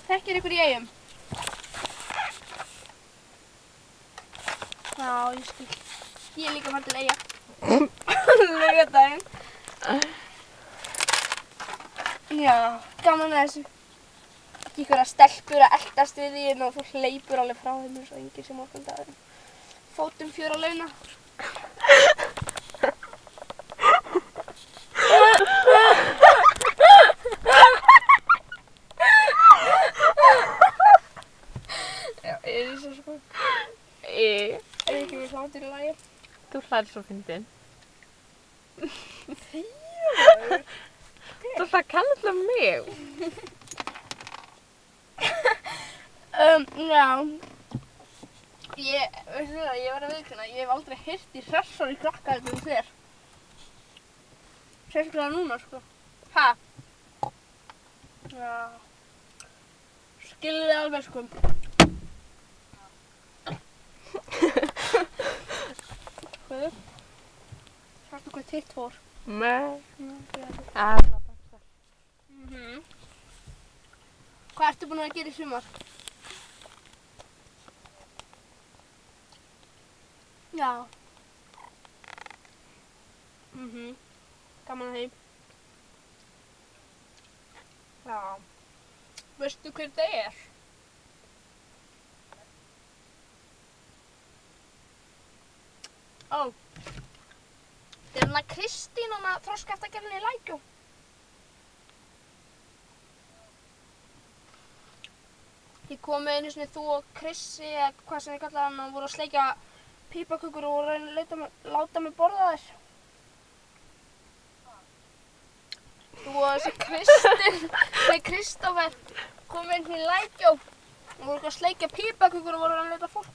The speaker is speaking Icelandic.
Þekkir ykkur í Eyjum? Já, ég skil. Ég er líka farin til Eyja. Laugardaginn. Já, gaman að þessu. Ekki ykkur að stelpur að eltast við því og þú hleypur alveg frá þeim eins og enginn sem morgundagurinn. Fótum fjör á launa. Já, ég er svo sko. Er ekki með hlátur í lagi? Þú hlær svo fyndin. Þegar. Þú hlær kannski mig. Já. Veistu það, ég var að viðurkenna, ég hef aldrei heyrt í hressari krakka heldur en þér. Sérstaklega núna, sko. Ha? Já. Skilur þið alveg, sko. Hvað? Sástu hvað þitt fór? Nei. Hvað ertu búin að gera í sumar? Já. Gaman að heim. Já. Veistu hver það er? Ó. Það er hana Kristín, hana þroskaheftagerðin í Lækjó. Ég kom með einu sinni þú og Krissi, eða hvað sem ég kallaði hann, og voru að sleikja pípakökur og voru að reyna að láta mig borða þær. Þú og þessi Kristinn, þessi Kristófer, kom með einu sinni í Lækjó og voru að sleikja pípakökur og voru að reyna að leita fólk.